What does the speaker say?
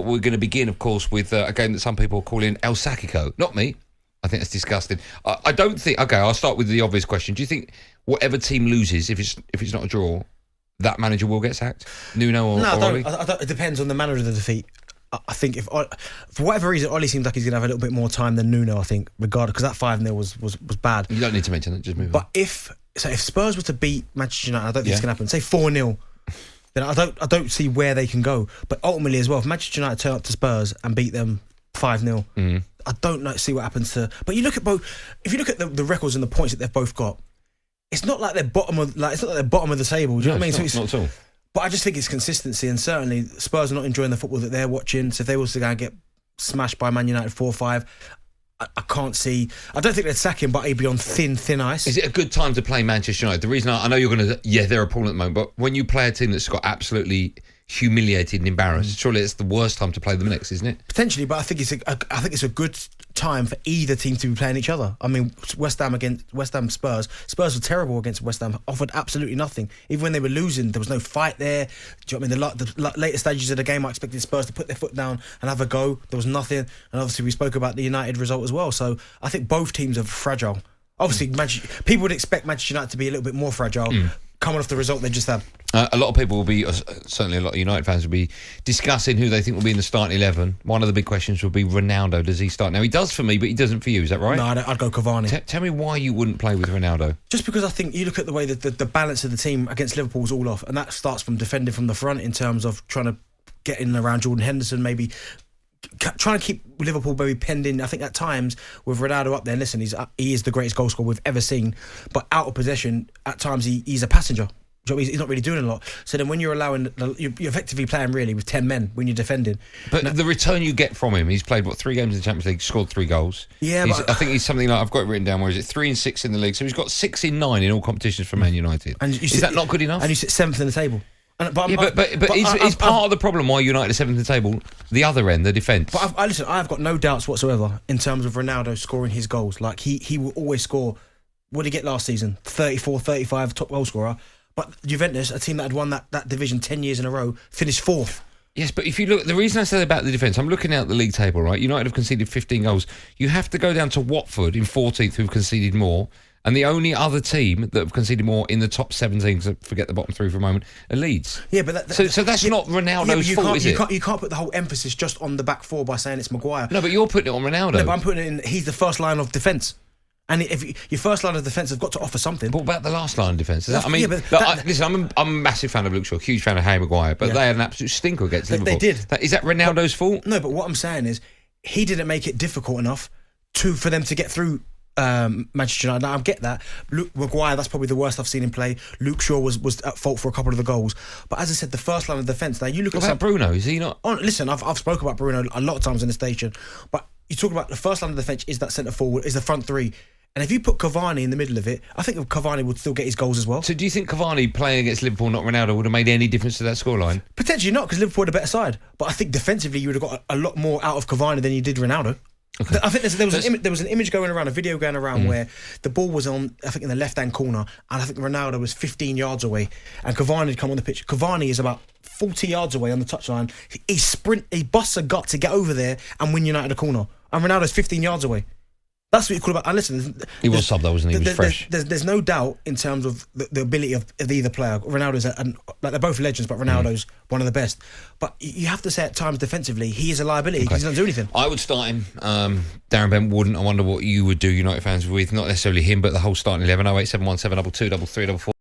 we're going to begin, of course, with a game that some people are calling El Sacico. Not me. I think that's disgusting. I don't think... Okay, I'll start with the obvious question. Do you think whatever team loses, if it's not a draw, that manager will get sacked? Nuno or Ollie? I don't. It depends on the manner of the defeat. I think if for whatever reason Ollie seems like he's going to have a little bit more time than Nuno, I think, regardless, because that 5-0 was bad. You don't need to mention that, just move on. But if Spurs were to beat Manchester United, I don't think it's going to happen. Say 4-0, then I don't see where they can go. But ultimately as well, if Manchester United turn up to Spurs and beat them 5-0, I don't see what happens to. But you look at both. If you look at the records and the points that they've both got, it's not like they're bottom of the table. Do you know what I mean? Not at all. But I just think it's consistency, and certainly Spurs are not enjoying the football that they're watching. So if they was to go and get smashed by Man United 4-5, I can't see. I don't think they'd sack him, but he'd be on thin ice. Is it a good time to play Manchester United? The reason I know you're going to, they're appalling at the moment, but when you play a team that's got absolutely humiliated and embarrassed, surely it's the worst time to play them next, isn't it? Potentially, but I think it's a good time for either team to be playing each other. I mean, West Ham Spurs were terrible against West Ham, offered absolutely nothing. Even when they were losing, there was no fight there. Do you know what I mean? The later stages of the game, I expected Spurs to put their foot down and have a go. There was nothing, and obviously we spoke about the United result as well. So I think both teams are fragile. Obviously, people would expect Manchester United to be a little bit more fragile, coming off the result they just had. A lot of people will be, certainly a lot of United fans will be discussing who they think will be in the starting 11. One of the big questions will be Ronaldo. Does he start? Now, he does for me, but he doesn't for you. Is that right? No, I'd go Cavani. Tell me why you wouldn't play with Ronaldo. Just because I think you look at the way that the balance of the team against Liverpool is all off, and that starts from defending from the front in terms of trying to get in around Jordan Henderson, maybe trying to keep Liverpool maybe penned in. I think at times with Ronaldo up there, listen, he is the greatest goal scorer we've ever seen, but out of possession, at times he's a passenger. He's not really doing a lot. So then when you're allowing, you're effectively playing really with 10 men when you're defending. But the return you get from him, he's played, 3 games in the Champions League, scored 3 goals. Yeah, I think he's something like, I've got it written down, where is it, 3 and 6 in the league. So he's got 6 in 9 in all competitions for Man United. Is that not good enough? And you sit 7th in the table. But is part of the problem why United are 7th in the table the other end, the defence? But I've got no doubts whatsoever in terms of Ronaldo scoring his goals. Like, he will always score. What did he get last season? 34, 35, top goal scorer. But Juventus, a team that had won that division 10 years in a row, finished 4th. Yes, but if you look, the reason I said about the defence, I'm looking at the league table, right? United have conceded 15 goals. You have to go down to Watford in 14th, who've conceded more. And the only other team that have conceded more in the top 17, so forget the bottom 3 for a moment, are Leeds. Yeah, but so that's not Ronaldo's fault, is it? You can't put the whole emphasis just on the back 4 by saying it's Maguire. No, but you're putting it on Ronaldo. No, but I'm putting it in, he's the first line of defence. And if your first line of defence have got to offer something. What about the last line of defence? Listen, I'm a massive fan of Luke Shaw, huge fan of Harry Maguire, but they had an absolute stinker against Liverpool. They did. Is that Ronaldo's fault? No, but what I'm saying is he didn't make it difficult enough for them to get through Manchester United. Now, I get that. Luke Maguire, that's probably the worst I've seen him play. Luke Shaw was at fault for a couple of the goals. But as I said, the first line of defence. Now, you look at Bruno, is he not? Oh, listen, I've spoken about Bruno a lot of times in the station, but you talk about the first line of defence is that centre forward, is the front 3. And if you put Cavani in the middle of it, I think Cavani would still get his goals as well. So do you think Cavani playing against Liverpool, not Ronaldo, would have made any difference to that scoreline? Potentially not, because Liverpool had a better side. But I think defensively you would have got a lot more out of Cavani than you did Ronaldo. Okay. I think there was an image going around, a video going around where the ball was on, I think, in the left-hand corner, and I think Ronaldo was 15 yards away, and Cavani had come on the pitch. Cavani is about 40 yards away on the touchline. He busts a gut to get over there and win United a corner. And Ronaldo's 15 yards away. That's what you call about. And listen, he was sub though, wasn't he? He was fresh. There's no doubt in terms of the ability of either player. Ronaldo's they're both legends, but Ronaldo's one of the best. But you have to say at times defensively, he is a liability because he doesn't do anything. I would start him. Darren Bent wouldn't. I wonder what you would do, United fans, with not necessarily him, but the whole starting 11. 08717 22 33 44.